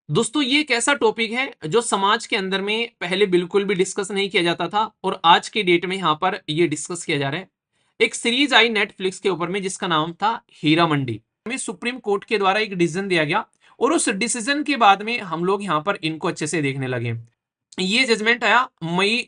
दोस्तों ये एक ऐसा टॉपिक है जो समाज के अंदर में पहले बिल्कुल भी डिस्कस नहीं किया जाता था और आज के डेट में यहाँ पर ये डिस्कस किया जा रहा है। एक सीरीज आई नेटफ्लिक्स के ऊपर में जिसका नाम था हीरा मंडी में सुप्रीम कोर्ट के द्वारा एक डिसीजन दिया गया और उस डिसीजन के बाद में हम लोग यहाँ पर इनको अच्छे से देखने लगे। ये जजमेंट आया मई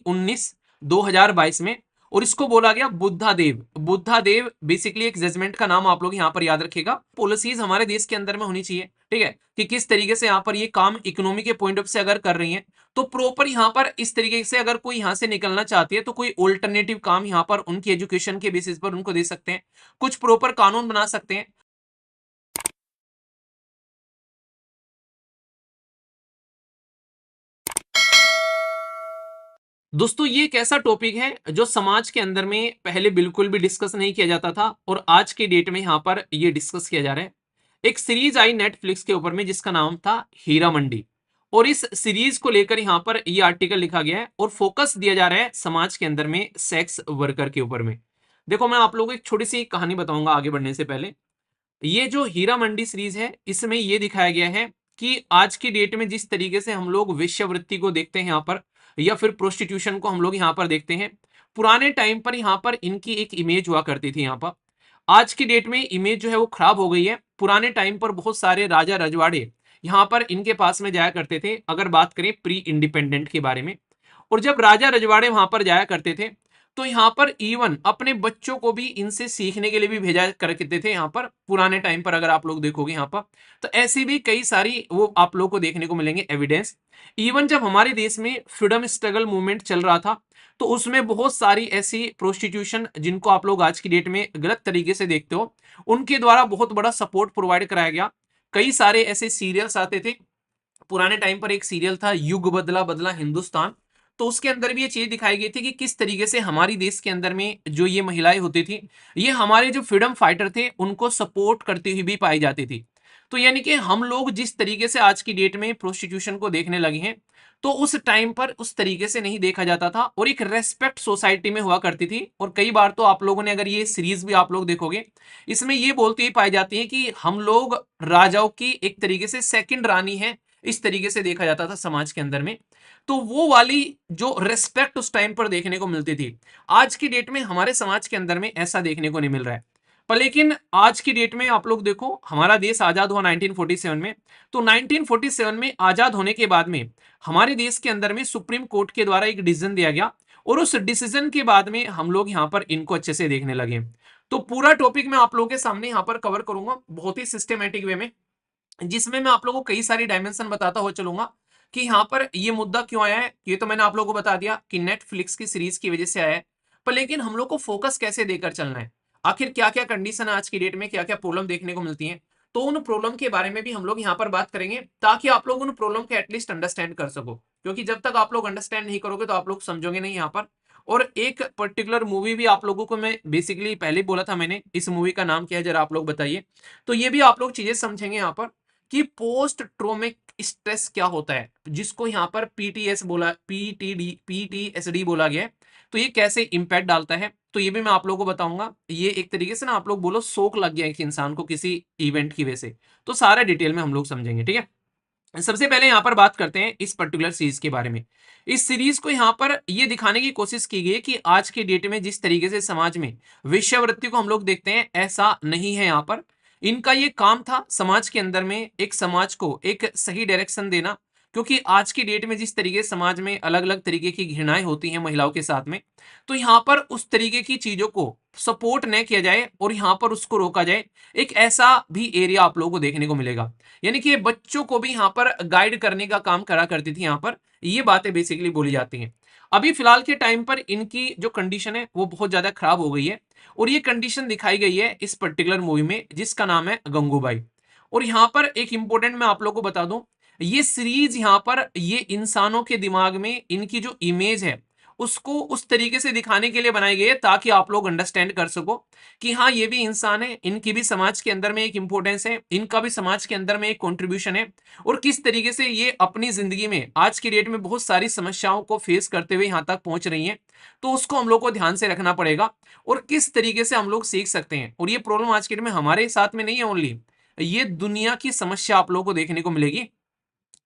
2022 में और इसको बोला गया बुद्धा देव। बुद्धा देव बेसिकली एक जजमेंट का नाम आप लोग यहाँ पर याद रखिएगा। पॉलिसीज हमारे देश के अंदर में होनी चाहिए, ठीक है, कि किस तरीके से यहाँ पर ये काम इकोनॉमी के पॉइंट ऑफ से अगर कर रही है तो प्रॉपर यहाँ पर इस तरीके से अगर कोई यहाँ से निकलना चाहती है तो कोई ऑल्टरनेटिव काम यहाँ पर उनकी एजुकेशन के बेसिस पर उनको दे सकते हैं, कुछ प्रॉपर कानून बना सकते हैं। दोस्तों ये एक ऐसा टॉपिक है जो समाज के अंदर में पहले बिल्कुल भी डिस्कस नहीं किया जाता था और आज के डेट में यहाँ पर ये डिस्कस किया जा रहा है। एक सीरीज आई नेटफ्लिक्स के ऊपर में जिसका नाम था हीरा मंडी और इस सीरीज को लेकर यहाँ पर ये आर्टिकल लिखा गया है और फोकस दिया जा रहा है समाज के अंदर में सेक्स वर्कर के ऊपर में। देखो मैं आप लोगों को एक छोटी सी कहानी बताऊंगा आगे बढ़ने से पहले। ये जो हीरा मंडी सीरीज है इसमें ये दिखाया गया है कि आज की डेट में जिस तरीके से हम लोग वेश्यावृत्ति को देखते हैं यहाँ पर या फिर प्रोस्टिट्यूशन को हम लोग यहाँ पर देखते हैं, पुराने टाइम पर यहाँ पर इनकी एक इमेज हुआ करती थी यहाँ पर। आज की डेट में इमेज जो है वो खराब हो गई है। पुराने टाइम पर बहुत सारे राजा रजवाड़े यहाँ पर इनके पास में जाया करते थे, अगर बात करें प्री इंडिपेंडेंट के बारे में। और जब राजा रजवाड़े वहां पर जाया करते थे तो यहाँ पर इवन अपने बच्चों को भी इनसे सीखने के लिए भी भेजा करते थे यहाँ पर पुराने टाइम पर, अगर आप लोग देखोगे यहाँ पर तो ऐसी भी कई सारी वो आप लोग को देखने को मिलेंगे एविडेंस। इवन जब हमारे देश में फ्रीडम स्ट्रगल मूवमेंट चल रहा था तो उसमें बहुत सारी ऐसी प्रोस्टिट्यूशन जिनको आप लोग आज की डेट में गलत तरीके से देखते हो, उनके द्वारा बहुत बड़ा सपोर्ट प्रोवाइड कराया गया। कई सारे ऐसे सीरियल्स आते थे। पुराने टाइम पर एक सीरियल था युग बदला बदला हिंदुस्तान, तो उसके अंदर भी ये चीज दिखाई गई थी कि किस तरीके से हमारी देश के अंदर में जो ये महिलाएं होती थी ये हमारे जो फ्रीडम फाइटर थे उनको सपोर्ट करती हुई भी पाई जाती थी। तो यानी कि हम लोग जिस तरीके से आज की डेट में प्रोस्टिट्यूशन को देखने लगे हैं तो उस टाइम पर उस तरीके से नहीं देखा जाता था और एक रेस्पेक्ट सोसाइटी में हुआ करती थी। और कई बार तो आप लोगों ने अगर ये सीरीज भी आप लोग देखोगे इसमें ये बोलती हुई पाई जाती है कि हम लोग राजाओं की एक तरीके से सेकंड रानी है, इस तरीके से देखा जाता था समाज के अंदर में। तो वो वाली जो रिस्पेक्ट उस टाइम पर देखने को मिलती थी आज की डेट में हमारे समाज के अंदर में ऐसा देखने को नहीं मिल रहा है। पर लेकिन आज की डेट में आप लोग देखो हमारा देश आजाद हुआ 1947 में, तो 1947 में आजाद होने के बाद में हमारे देश के अंदर में सुप्रीम कोर्ट के द्वारा एक डिसीजन दिया गया और उस डिसीजन के बाद में हम लोग यहाँ पर इनको अच्छे से देखने लगे। तो पूरा टॉपिक मैं आप लोगों के सामने यहाँ पर कवर करूंगा बहुत ही सिस्टमेटिक वे में, जिसमें मैं आप लोगों को कई सारी डायमेंशन बताता हुआ चलूंगा कि यहाँ पर ये मुद्दा क्यों आया है। ये तो मैंने आप लोगों को बता दिया कि नेटफ्लिक्स की सीरीज की वजह से आया है, पर लेकिन हम लोग को फोकस कैसे देकर चलना है, आखिर क्या क्या कंडीशन है आज की डेट में, क्या क्या प्रॉब्लम देखने को मिलती है, तो उन प्रॉब्लम के बारे में भी हम लोग यहाँ पर बात करेंगे ताकि आप लोग उन प्रॉब्लम के एटलीस्ट अंडरस्टैंड कर सको। क्योंकि जब तक आप लोग अंडरस्टैंड नहीं करोगे तो आप लोग समझोगे नहीं यहाँ पर। और एक पर्टिकुलर मूवी भी आप लोगों को मैं बेसिकली पहले बोला था मैंने, इस मूवी का नाम क्या है जरा आप लोग बताइए। तो ये भी आप लोग चीजें समझेंगे यहाँ पर कि पोस्ट ट्रोमिक स्ट्रेस क्या होता है, जिसको यहाँ पर पीटीएस बोला, पीटीएसडी बोला गया है। तो ये कैसे इंपैक्ट डालता है तो ये भी मैं आप लोगों को बताऊंगा। ये एक तरीके से ना आप लोग बोलो शौक लग गया एक इंसान को किसी इवेंट की वजह से, तो सारा डिटेल में हम लोग समझेंगे, ठीक है। सबसे पहले यहाँ पर बात करते हैं इस पर्टिकुलर सीरीज के बारे में। इस सीरीज को यहाँ पर ये दिखाने की कोशिश की गई है कि आज के डेट में जिस तरीके से समाज में वेश्यावृत्ति को हम लोग देखते हैं ऐसा नहीं है। यहाँ पर इनका ये काम था समाज के अंदर में एक समाज को एक सही डायरेक्शन देना। क्योंकि आज की डेट में जिस तरीके से समाज में अलग अलग तरीके की घृणाएं होती हैं महिलाओं के साथ में, तो यहाँ पर उस तरीके की चीजों को सपोर्ट न किया जाए और यहाँ पर उसको रोका जाए, एक ऐसा भी एरिया आप लोगों को देखने को मिलेगा। यानी कि बच्चों को भी यहाँ पर गाइड करने का काम करा करती थी। यहाँ पर ये बातें बेसिकली बोली जाती हैं। अभी फिलहाल के टाइम पर इनकी जो कंडीशन है वो बहुत ज्यादा खराब हो गई है और ये कंडीशन दिखाई गई है इस पर्टिकुलर मूवी में जिसका नाम है गंगूबाई। और यहाँ पर एक इंपॉर्टेंट मैं आप लोगों को बता दूं, ये सीरीज यहाँ पर ये इंसानों के दिमाग में इनकी जो इमेज है उसको उस तरीके से दिखाने के लिए बनाई गई है ताकि आप लोग अंडरस्टैंड कर सको कि हाँ ये भी इंसान है, इनकी भी समाज के अंदर में एक इंपॉर्टेंस है, इनका भी समाज के अंदर में एक कंट्रीब्यूशन है और किस तरीके से ये अपनी जिंदगी में आज की डेट में बहुत सारी समस्याओं को फेस करते हुए यहाँ तक पहुंच रही हैं। तो उसको हम लोग को ध्यान से रखना पड़ेगा और किस तरीके से हम लोग सीख सकते हैं। और ये प्रॉब्लम आज की डेट में हमारे साथ में नहीं है ओनली, ये दुनिया की समस्या आप लोगों को देखने को मिलेगी।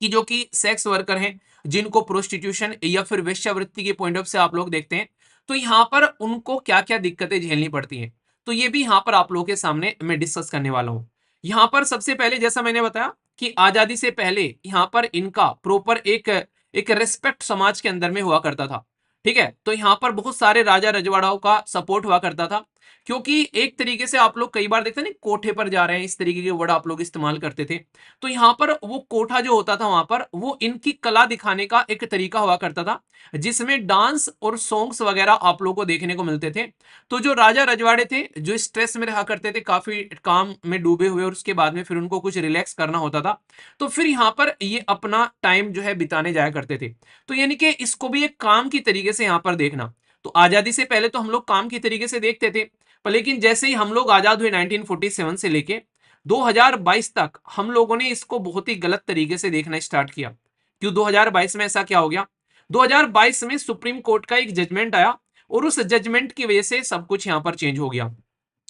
कि जो कि सेक्स वर्कर हैं, जिनको प्रोस्टिट्यूशन या फिर वेश्यावृत्ति के पॉइंट ऑफ से आप लोग देखते हैं, तो यहाँ पर उनको क्या-क्या दिक्कतें झेलनी पड़ती हैं। तो ये भी यहाँ पर आप लोगों के सामने मैं डिस्कस करने वाला हूँ। यहाँ पर सबसे पहले जैसा मैंने बताया कि आज़ादी से पहले यहाँ पर इनका प्रॉपर एक एक रिस्पेक्ट समाज के अंदर में हुआ करता था। ठीक है? तो यहाँ पर बहुत सारे राजा-रजवाड़ाओं का सपोर्ट हुआ करता था, क्योंकि एक तरीके से आप लोग कई बार देखते हैं ना, कोठे पर जा रहे हैं, इस तरीके के वर्ड आप लोग इस्तेमाल करते थे। तो यहाँ पर वो कोठा जो होता था वहां पर वो इनकी कला दिखाने का एक तरीका हुआ करता था, जिसमें डांस और सॉन्ग्स वगैरह आप लोगों को देखने को मिलते थे। तो जो राजा रजवाड़े थे, जो स्ट्रेस में रहा करते थे, काफी काम में डूबे हुए, और उसके बाद में फिर उनको कुछ रिलैक्स करना होता था, तो फिर यहाँ पर ये अपना टाइम जो है बिताने जाया करते थे। तो यानी कि इसको भी एक काम की तरीके से यहाँ पर देखना। तो आजादी से पहले तो हम लोग काम की तरीके से देखते थे, पर लेकिन जैसे ही हम लोग आजाद हुए 1947 से लेके 2022 तक, हम लोगों ने इसको बहुत ही गलत तरीके से देखना स्टार्ट किया। क्यों 2022 में ऐसा क्या हो गया? 2022 में सुप्रीम कोर्ट का एक जजमेंट आया, और उस जजमेंट की वजह से सब कुछ यहां पर चेंज हो गया।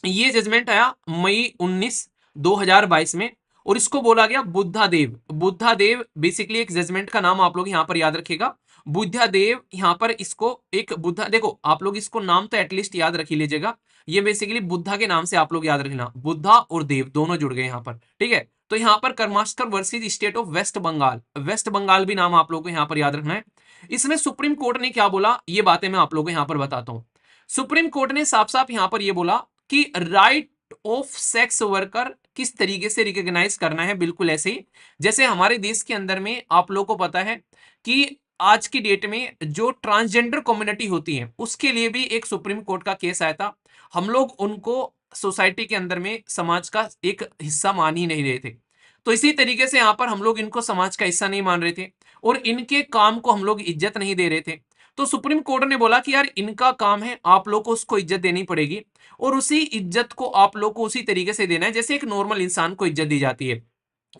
ये जजमेंट आया मई 19 2022 में, और इसको बोला गया बुद्धा देव। बुद्धा देव बेसिकली एक जजमेंट का नाम आप लोग यहां पर याद रखिएगा। बुद्धा देव, यहां पर इसको एक बुद्धा, देखो आप लोग इसको नाम तो एटलीस्ट याद रख ही लीजिएगा। ये बेसिकली बुद्धा के नाम से आप लोग याद रखना, बुद्धा और देव दोनों जुड़ गए यहाँ पर। ठीक है? तो यहाँ पर कर्मास्कर versus state of West Bengal, West Bengal भी नाम आप लोगों को यहाँ पर याद रखना है। इसमें सुप्रीम कोर्ट ने क्या बोला, ये बातें मैं आप लोगों को यहाँ पर बताता हूँ। सुप्रीम कोर्ट ने साफ साफ यहाँ पर ये बोला कि राइट ऑफ सेक्स वर्कर किस तरीके से रिकॉग्नाइज करना है, बिल्कुल ऐसे ही जैसे हमारे देश के अंदर में आप लोगों को पता है कि आज की डेट में जो ट्रांसजेंडर कम्युनिटी होती है, उसके लिए भी एक सुप्रीम कोर्ट का केस आया था। हम लोग उनको सोसाइटी के अंदर में समाज का एक हिस्सा मान ही नहीं रहे थे। तो इसी तरीके से यहाँ पर हम लोग इनको समाज का हिस्सा नहीं मान रहे थे, और इनके काम को हम लोग इज्जत नहीं दे रहे थे। तो सुप्रीम कोर्ट ने बोला कि यार इनका काम है, आप लोग को उसको इज्जत देनी पड़ेगी, और उसी इज्जत को आप लोग को उसी तरीके से देना है जैसे एक नॉर्मल इंसान को इज्जत दी जाती है।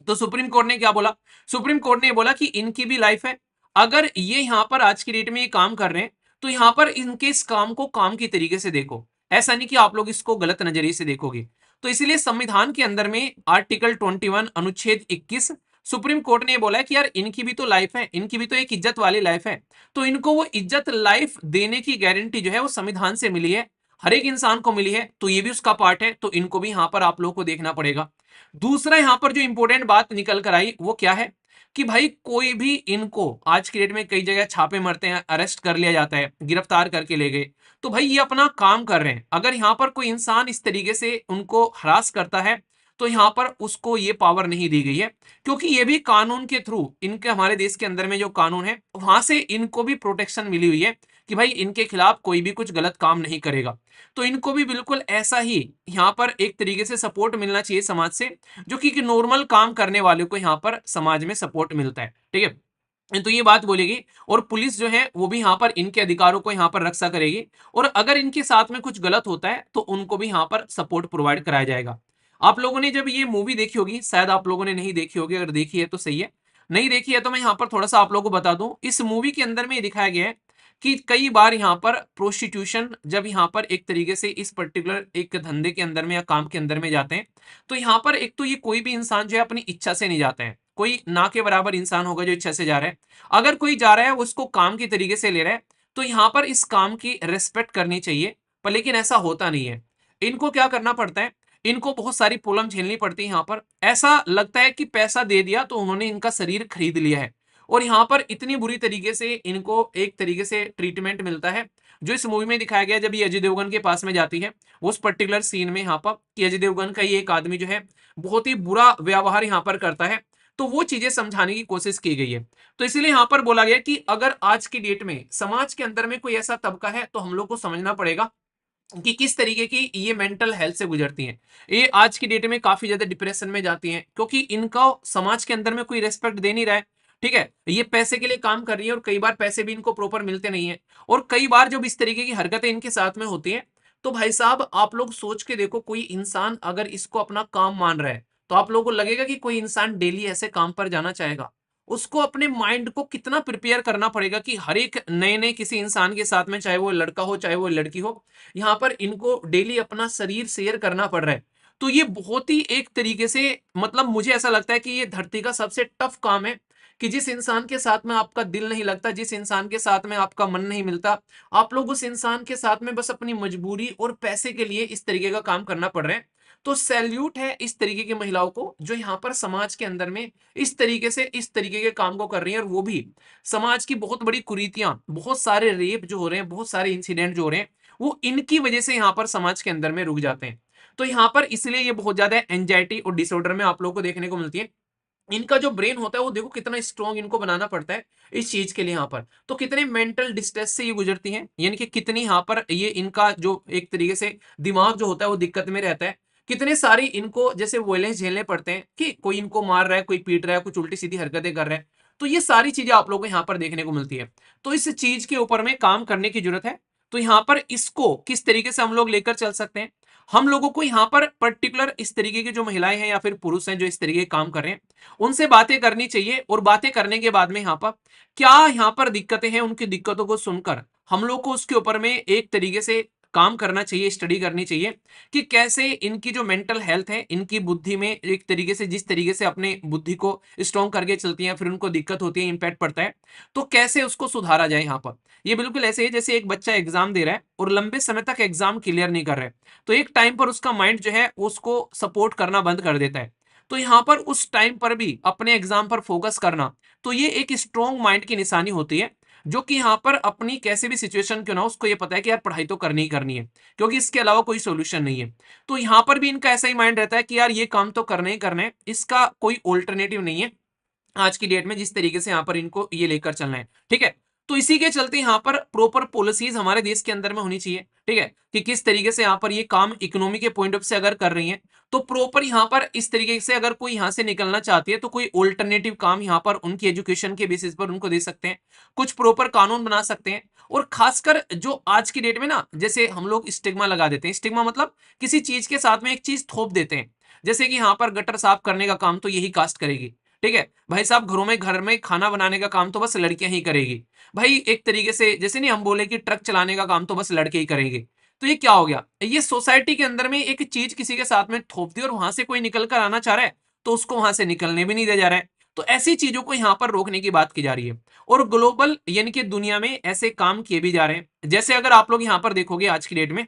तो सुप्रीम कोर्ट ने क्या बोला? सुप्रीम कोर्ट ने बोला कि इनकी भी लाइफ है। अगर ये यहाँ पर आज की डेट में ये काम कर रहे हैं, तो यहाँ पर इनके इस काम को काम की तरीके से देखो, ऐसा नहीं कि आप लोग इसको गलत नजरिए से देखोगे। तो इसलिए संविधान के अंदर में आर्टिकल 21 अनुच्छेद 21, सुप्रीम कोर्ट ने बोला है कि यार इनकी भी तो लाइफ है, इनकी भी तो एक इज्जत वाली लाइफ है। तो इनको वो इज्जत लाइफ देने की गारंटी जो है वो संविधान से मिली है, हर एक इंसान को मिली है, तो ये भी उसका पार्ट है। तो इनको भी यहाँ पर आप लोग को देखना पड़ेगा। दूसरा यहाँ पर जो इंपॉर्टेंट बात निकल कर आई वो क्या है कि भाई कोई भी इनको, आज की डेट में कई जगह छापे मरते हैं, अरेस्ट कर लिया जाता है, गिरफ्तार करके ले गए, तो भाई ये अपना काम कर रहे हैं। अगर यहाँ पर कोई इंसान इस तरीके से उनको हरास करता है, तो यहाँ पर उसको ये पावर नहीं दी गई है, क्योंकि ये भी कानून के थ्रू, इनके हमारे देश के अंदर में जो कानून है वहां से इनको भी प्रोटेक्शन मिली हुई है कि भाई इनके खिलाफ कोई भी कुछ गलत काम नहीं करेगा। तो इनको भी बिल्कुल ऐसा ही यहाँ पर एक तरीके से सपोर्ट मिलना चाहिए समाज से, जो कि नॉर्मल काम करने वाले को यहाँ पर समाज में सपोर्ट मिलता है। ठीक है? तो ये बात बोलेगी, और पुलिस जो है वो भी यहाँ पर इनके अधिकारों को यहाँ पर रक्षा करेगी, और अगर इनके साथ में कुछ गलत होता है तो उनको भी यहाँ पर सपोर्ट प्रोवाइड कराया जाएगा। आप लोगों ने जब ये मूवी देखी होगी, शायद आप लोगों ने नहीं देखी होगी, अगर देखी है तो सही है, नहीं देखी है तो मैं यहाँ पर थोड़ा सा आप लोगों को बता दूं। इस मूवी के अंदर में ये दिखाया गया है कि कई बार यहाँ पर प्रोस्टिट्यूशन, जब यहाँ पर एक तरीके से इस पर्टिकुलर एक धंधे के अंदर में या काम के अंदर में जाते हैं, तो यहाँ पर एक तो ये कोई भी इंसान जो है अपनी इच्छा से नहीं जाता है, कोई ना के बराबर इंसान होगा जो इच्छा से जा रहा है। अगर कोई जा रहा है वो उसको काम की तरीके से ले रहा है, तो यहाँ पर इस काम की रेस्पेक्ट करनी चाहिए, पर लेकिन ऐसा होता नहीं है। इनको क्या करना पड़ता है, इनको बहुत सारी प्रॉब्लम झेलनी पड़ती है। यहाँ पर ऐसा लगता है कि पैसा दे दिया तो उन्होंने इनका शरीर खरीद लिया है, और यहाँ पर इतनी बुरी तरीके से इनको एक तरीके से ट्रीटमेंट मिलता है, जो इस मूवी में दिखाया गया। जब ये अजय देवगन के पास में जाती है उस पर्टिकुलर सीन में, यहाँ पर कि अजय देवगन का ये एक आदमी जो है बहुत ही बुरा व्यवहार यहाँ पर करता है, तो वो चीजें समझाने की कोशिश की गई है। तो इसलिए यहाँ पर बोला गया कि अगर आज की डेट में समाज के अंदर में कोई ऐसा तबका है, तो हम लोग को समझना पड़ेगा कि किस तरीके की ये मेंटल हेल्थ से गुजरती हैं। ये आज की डेट में काफी ज्यादा डिप्रेशन में जाती हैं, क्योंकि इनका समाज के अंदर में कोई रेस्पेक्ट दे नहीं रहा है। ठीक है? ये पैसे के लिए काम कर रही है, और कई बार पैसे भी इनको प्रॉपर मिलते नहीं है, और कई बार जब इस तरीके की हरकतें इनके साथ में होती हैं, तो भाई साहब आप लोग सोच के देखो, कोई इंसान अगर इसको अपना काम मान रहा है, तो आप लोगों को लगेगा कि कोई इंसान डेली ऐसे काम पर जाना चाहेगा? उसको अपने माइंड को कितना प्रिपेयर करना पड़ेगा कि हर एक नए नए किसी इंसान के साथ में, चाहे वो लड़का हो चाहे वो लड़की हो, यहाँ पर इनको डेली अपना शरीर शेयर करना पड़ रहा है। तो ये बहुत ही एक तरीके से, मतलब मुझे ऐसा लगता है कि ये धरती का सबसे टफ काम है कि जिस इंसान के साथ में आपका दिल नहीं लगता, जिस इंसान के साथ में आपका मन नहीं मिलता, आप लोग उस इंसान के साथ में बस अपनी मजबूरी और पैसे के लिए इस तरीके का काम करना पड़ रहा है। तो सैल्यूट है इस तरीके की महिलाओं को जो यहाँ पर समाज के अंदर में इस तरीके से इस तरीके के काम को कर रही हैं, और वो भी समाज की बहुत बड़ी कुरीतियां, बहुत सारे रेप जो हो रहे हैं, बहुत सारे इंसिडेंट जो हो रहे हैं, वो इनकी वजह से यहाँ पर समाज के अंदर में रुक जाते हैं। तो यहाँ पर इसलिए ये बहुत ज्यादा एंजाइटी और डिसऑर्डर में आप लोगों को देखने को मिलती है। इनका जो ब्रेन होता है वो देखो कितना स्ट्रॉन्ग इनको बनाना पड़ता है इस चीज के लिए यहाँ पर। तो कितने मेंटल डिस्ट्रेस से ये गुजरती हैं, यानी कि कितनी यहाँ पर ये इनका जो एक तरीके से दिमाग जो होता है वो दिक्कत में रहता है। कितने सारी इनको जैसे वॉयलेंस झेलने पड़ते हैं कि कोई इनको मार रहा है, कोई पीट रहा है, कुछ उल्टी सीधी हरकतें कर रहा है। तो ये सारी चीजें आप लोगों को यहाँ पर देखने को मिलती है। तो इस चीज के ऊपर में काम करने की जरूरत है। तो यहाँ पर इसको किस तरीके से हम लोग लेकर चल सकते हैं, हम लोगों को यहाँ पर पर्टिकुलर इस तरीके की जो महिलाएं हैं या फिर पुरुष हैं जो इस तरीके के काम कर रहे हैं, उनसे बातें करनी चाहिए। और बातें करने के बाद में यहाँ पर क्या यहाँ पर दिक्कतें हैं, उनकी दिक्कतों को सुनकर हम लोग को उसके ऊपर में एक तरीके से काम करना चाहिए, स्टडी करनी चाहिए कि कैसे इनकी जो मेंटल हेल्थ है, इनकी बुद्धि में एक तरीके से जिस तरीके से अपने बुद्धि को स्ट्रॉन्ग करके चलती हैं, फिर उनको दिक्कत होती है, इंपैक्ट पड़ता है, तो कैसे उसको सुधारा जाए। यहाँ पर ये बिल्कुल ऐसे है जैसे एक बच्चा एग्जाम दे रहा है और लंबे समय तक एग्जाम क्लियर नहीं कर रहा है, तो एक टाइम पर उसका माइंड जो है उसको सपोर्ट करना बंद कर देता है। तो यहाँ पर उस टाइम पर भी अपने एग्जाम पर फोकस करना, तो ये एक स्ट्रॉन्ग माइंड की निशानी होती है, जो कि यहाँ पर अपनी कैसे भी सिचुएशन क्यों ना हो, उसको ये पता है कि यार पढ़ाई तो करनी ही करनी है, क्योंकि इसके अलावा कोई सोल्यूशन नहीं है। तो यहाँ पर भी इनका ऐसा ही माइंड रहता है कि यार ये काम तो करना ही करना है, इसका कोई ऑल्टरनेटिव नहीं है आज की डेट में, जिस तरीके से यहाँ पर इनको ये लेकर चलना है। ठीक है, तो इसी के चलते यहाँ पर प्रॉपर पॉलिसीज हमारे देश के अंदर में होनी चाहिए। ठीक है, कि किस तरीके से यहाँ पर ये काम इकोनॉमी के पॉइंट ऑफ से अगर कर रही है, तो प्रॉपर यहाँ पर इस तरीके से अगर कोई यहाँ से निकलना चाहती है तो कोई ऑल्टरनेटिव काम यहाँ पर उनकी एजुकेशन के बेसिस पर उनको दे सकते हैं, कुछ प्रॉपर कानून बना सकते हैं। और खासकर जो आज की डेट में ना, जैसे हम लोग स्टिग्मा लगा देते हैं, स्टिग्मा मतलब किसी चीज के साथ में एक चीज थोप देते हैं, जैसे कि यहाँ पर गटर साफ करने का काम तो यही कास्ट करेगी। ठीक है भाई साहब, घर में खाना बनाने का काम तो बस लड़कियां ही करेगी। भाई एक तरीके से जैसे नहीं हम बोले कि ट्रक चलाने का काम तो बस लड़के ही करेंगे। तो ये क्या हो गया, ये सोसाइटी के अंदर में एक चीज किसी के साथ में थोप दी और वहां से कोई निकल कर आना चाह रहा है तो उसको वहां से निकलने भी नहीं दिया जा रहा है। तो ऐसी चीजों को यहाँ पर रोकने की बात की जा रही है। और ग्लोबल यानी कि दुनिया में ऐसे काम किए भी जा रहे हैं। जैसे अगर आप लोग यहाँ पर देखोगे आज की डेट में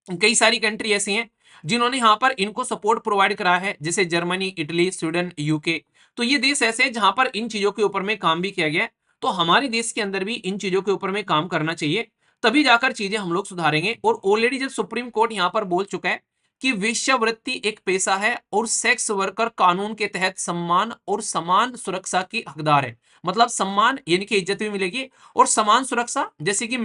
कई सारी कंट्री ऐसी हैं जिन्होंने यहाँ पर इनको सपोर्ट प्रोवाइड करा है, जैसे जर्मनी, इटली, स्वीडन, यूके। तो ये देश ऐसे हैं जहां पर इन चीजों के ऊपर में काम भी किया गया है। तो हमारे देश के अंदर भी इन चीजों के ऊपर में काम करना चाहिए, तभी जाकर चीजें हम लोग सुधारेंगे। और ऑलरेडी जब सुप्रीम कोर्ट यहाँ पर बोल चुका है कि वेश्यावृत्ति एक पेशा है और सेक्स वर्कर कानून के तहत सम्मान और समान सुरक्षा की हकदार है, मतलब सम्मान यानी कि इज्जत भी मिलेगी और समान सुरक्षा जैसे कि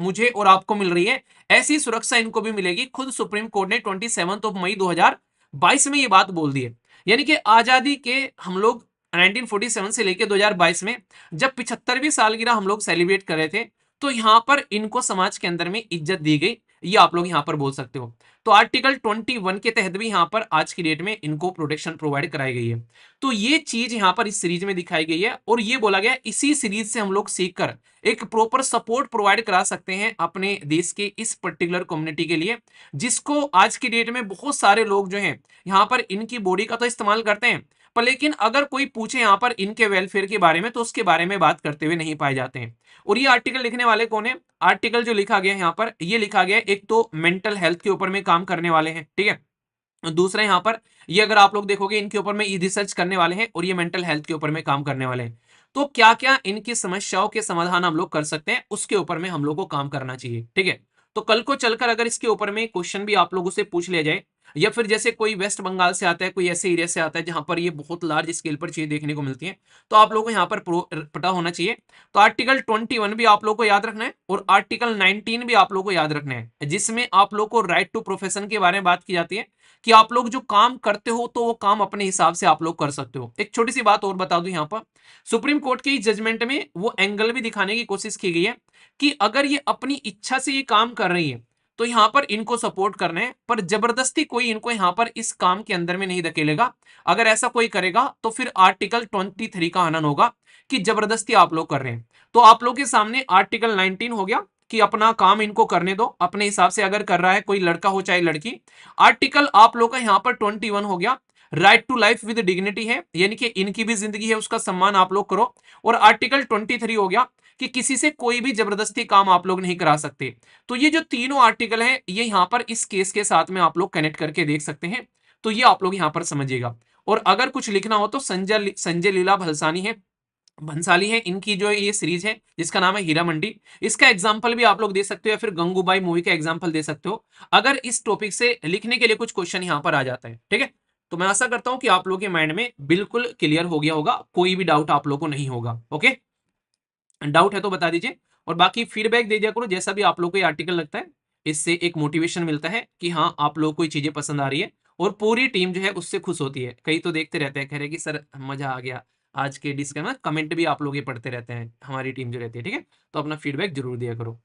मुझे और आपको मिल रही है, ऐसी सुरक्षा इनको भी मिलेगी। खुद सुप्रीम कोर्ट ने 27 मई 2022 में ये बात बोल दी है। यानी कि आजादी के हम लोग 1947 से लेकर 2022 में जब 75वीं सालगिरह हम लोग सेलिब्रेट कर रहे थे, तो यहां पर इनको समाज के अंदर में इज्जत दी गई, ये आप लोग यहां पर बोल सकते हो। तो आर्टिकल 21 के तहत भी यहां पर आज की डेट में इनको प्रोटेक्शन प्रोवाइड कराई गई है। तो ये चीज यहां पर इस सीरीज में दिखाई गई है और ये बोला गया इसी सीरीज से हम लोग सीखकर एक प्रॉपर सपोर्ट प्रोवाइड करा सकते हैं अपने देश के इस पर्टिकुलर कम्युनिटी के लिए, जिसको आज की डेट में बहुत सारे लोग जो हैं यहाँ पर इनकी बॉडी का तो इस्तेमाल करते हैं, पर लेकिन अगर कोई पूछे यहाँ पर इनके वेलफेयर के बारे में तो उसके बारे में बात करते हुए नहीं पाए जाते हैं। और ये आर्टिकल लिखने वाले कौन है, आर्टिकल जो लिखा गया है यहाँ पर, ये लिखा गया है एक तो मेंटल हेल्थ के ऊपर में काम करने वाले हैं। ठीक है, दूसरा यहाँ पर ये अगर आप लोग देखोगे इनके ऊपर में रिसर्च करने वाले हैं और ये मेंटल हेल्थ के ऊपर में काम करने वाले हैं। तो क्या क्या इनकी समस्याओं के समाधान हम लोग कर सकते हैं, उसके ऊपर में हम लोग को काम करना चाहिए। ठीक है, तो कल को चलकर अगर इसके ऊपर में क्वेश्चन भी आप लोगों से पूछ लिया जाए, या फिर जैसे कोई वेस्ट बंगाल से आता है, कोई ऐसे एरिया से आता है जहां पर ये बहुत लार्ज स्केल पर चीजें देखने को मिलती हैं, तो आप लोगों को यहाँ पर पता होना चाहिए। तो आर्टिकल 21 भी आप लोग को याद रखना है और आर्टिकल 19 भी आप लोग को याद रखना है, जिसमें आप लोग को राइट टू प्रोफेशन के बारे में बात की जाती है कि आप लोग जो काम करते हो तो वो काम अपने हिसाब से आप लोग कर सकते हो। एक छोटी सी बात और बता दूं यहाँ पर, सुप्रीम कोर्ट के जजमेंट में वो एंगल भी दिखाने की कोशिश की गई है कि अगर ये अपनी इच्छा से ये काम कर रही है तो यहाँ पर इनको सपोर्ट करना है, पर जबरदस्ती कोई इनको यहाँ पर इस काम के अंदर में नहीं धकेलेगा। अगर ऐसा कोई करेगा तो फिर आर्टिकल 23 का हनन होगा कि जबरदस्ती आप लोग कर रहे हैं। तो आप लोग के सामने आर्टिकल 19 हो गया कि अपना काम इनको करने दो अपने हिसाब से, अगर कर रहा है कोई लड़का हो चाहे लड़की। आर्टिकल आप लोग का यहाँ पर 21 हो गया right to life with dignity है, यानी कि इनकी भी जिंदगी है उसका सम्मान आप लोग करो। और आर्टिकल 23 हो गया कि किसी से कोई भी जबरदस्ती काम आप लोग नहीं करा सकते। तो ये जो तीनों आर्टिकल हैं ये यहाँ पर इस केस के साथ में आप लोग कनेक्ट करके देख सकते हैं। तो ये आप लोग यहाँ पर समझिएगा। और अगर कुछ लिखना हो तो संजय लीला भंसाली है, इनकी जो ये सीरीज है जिसका नाम है हीरा मंडी, इसका एग्जाम्पल भी आप लोग दे सकते हो या फिर गंगूबाई मूवी का एग्जाम्पल दे सकते हो, अगर इस टॉपिक से लिखने के लिए कुछ क्वेश्चन यहाँ पर आ जाता है। ठीक है, तो मैं आशा करता हूं कि आप लोगों के माइंड में बिल्कुल क्लियर हो गया होगा, कोई भी डाउट आप लोगों को नहीं होगा। ओके, डाउट है तो बता दीजिए। और बाकी फीडबैक दे दिया करो, जैसा भी आप लोग को ये आर्टिकल लगता है, इससे एक मोटिवेशन मिलता है कि हाँ आप लोग को ये चीजें पसंद आ रही है और पूरी टीम जो है उससे खुश होती है। कई तो देखते रहते हैं, कह रहे कि सर मजा आ गया आज के डिस्कशन में, कमेंट भी आप लोग ये पढ़ते रहते हैं, हमारी टीम जो रहती है। ठीक है, तो अपना फीडबैक जरूर दिया करो।